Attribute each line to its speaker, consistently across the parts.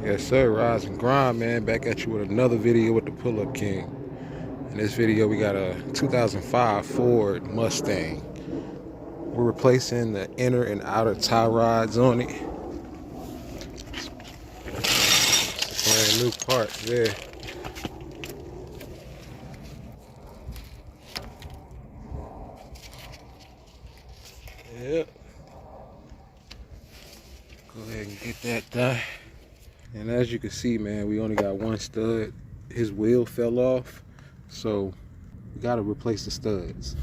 Speaker 1: Yes sir, rise and grind, man. Back at you with another video with the Pull-Up King. In this video we got a 2005 Ford Mustang. We're replacing the inner and outer tie rods on it. Brand new parts there. Yep. Go ahead and get that done. And as you can see, man, we only got one stud. His wheel fell off, so we got to replace the studs.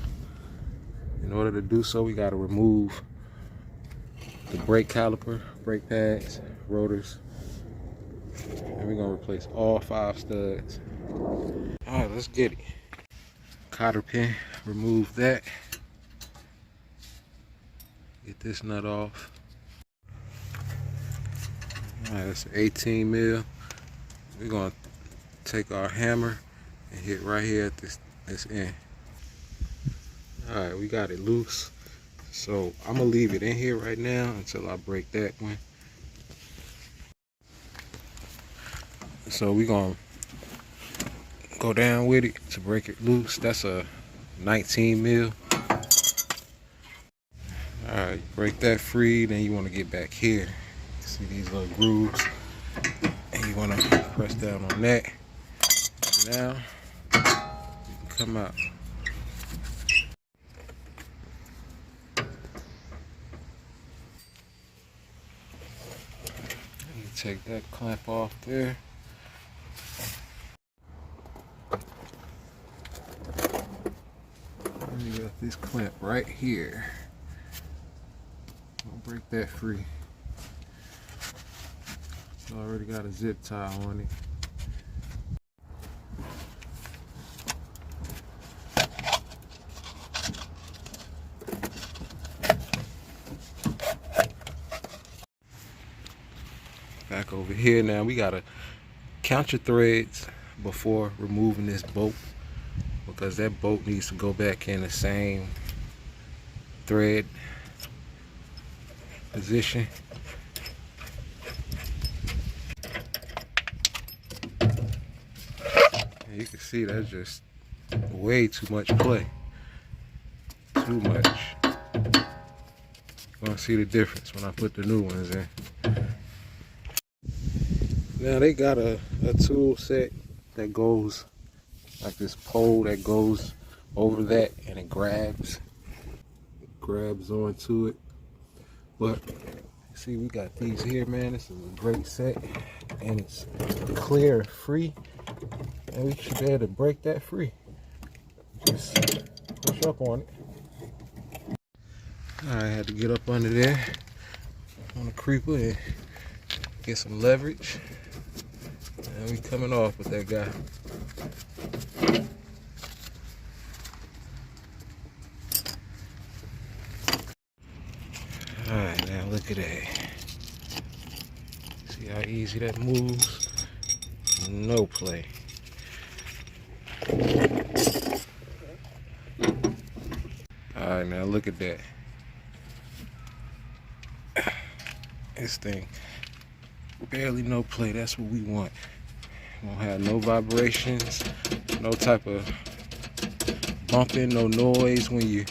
Speaker 1: In order to do so, we got to remove the brake caliper, brake pads, rotors, and we're gonna replace all 5 studs. All right, let's get it. Cotter pin, remove that. Get this nut off. All right, that's 18 mil. We're gonna take our hammer and hit right here at this end. All right, we got it loose. So I'm gonna leave it in here right now until I break that one. So we're gonna go down with it to break it loose. That's a 19 mil. All right, break that free. Then you want to get back here. See these little grooves, and you want to press down on that. Now you can come out. You take that clamp off there. And you got this clamp right here. I'll break that free. It's already got a zip tie on it. Back over here now, we gotta count your threads before removing this bolt, because that bolt needs to go back in the same thread position. And you can see that's just way too much play. Too much. You're gonna see the difference when I put the new ones in. Now they got a tool set that goes like this pole that goes over that, and it grabs onto it. But see, we got these here, man. This is a great set, and it's clear, free, and we should be able to break that free. Just push up on it. I had to get up under there on the creeper and get some leverage. And we coming off with that guy. Alright, now look at that. See how easy that moves? No play. Alright, now look at that. This thing, barely no play. That's what we want. Won't have no vibrations, no type of bumping, no noise when you're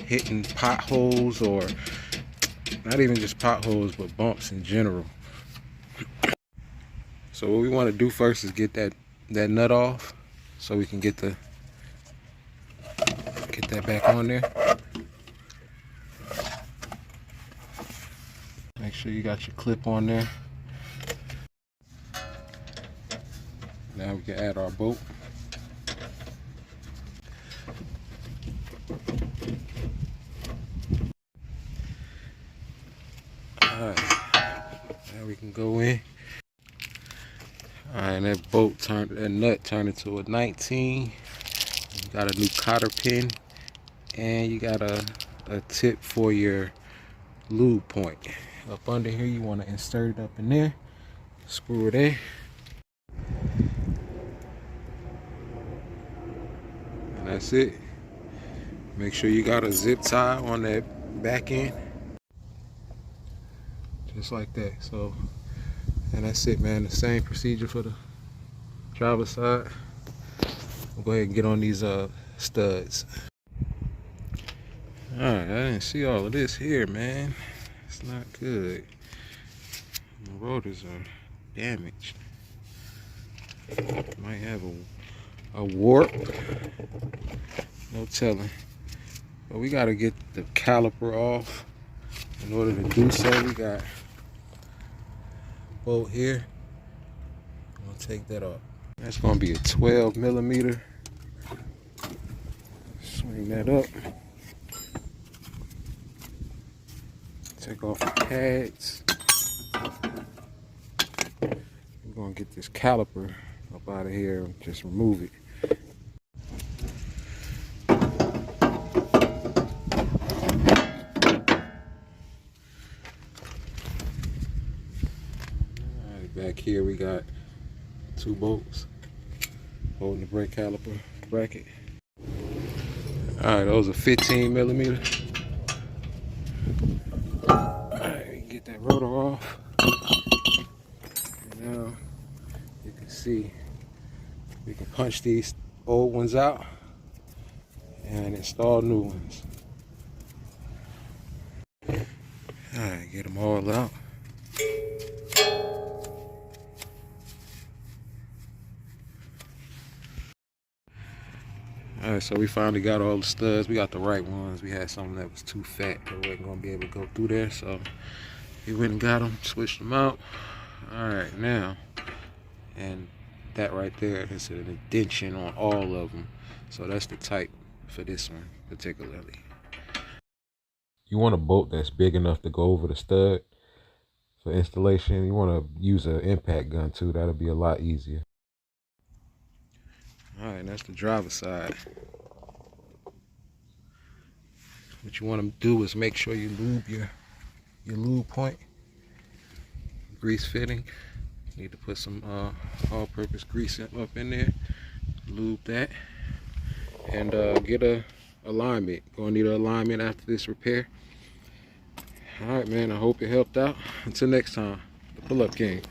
Speaker 1: hitting potholes, or not even just potholes, but bumps in general. So what we want to do first is get that nut off, so we can get that back on there. Make sure you got your clip on there. Now we can add our bolt. Alright, now we can go in. Alright, and that nut turned into a 19. You got a new cotter pin, and you got a tip for your lube point. Up under here, you want to insert it up in there, screw it in. And that's it. Make sure you got a zip tie on that back end. Just like that. So And that's it, man. The same procedure for the driver's side. We'll go ahead and get on these studs. Alright, I didn't see all of this here, man. It's not good. The rotors are damaged. Might have a warp. No telling. But we gotta get the caliper off. In order to do so, we got a bolt here. I'm gonna take that off. That's gonna be a 12 millimeter. Swing that up. Take off the pads. We're gonna get this caliper up out of here and just remove it. Alright, back here we got 2 bolts holding the brake caliper bracket. Alright, those are 15 millimeter. Alright, we can get that rotor off. And now you can see we can punch these old ones out and install new ones. Alright, get them all out. Alright, so we finally got all the studs. We got the right ones. We had something that was too fat that wasn't going to be able to go through there. So we went and got them, switched them out. Alright, now, and that right there is an indention on all of them. So that's the type for this one particularly. You want a bolt that's big enough to go over the stud for installation. You want to use an impact gun too. That'll be a lot easier. Alright, that's the driver's side. What you want to do is make sure you lube your lube point. Grease fitting. You need to put some all-purpose grease up in there. Lube that. And get a alignment. Gonna need an alignment after this repair. Alright, man, I hope it helped out. Until next time, the Pull Up King.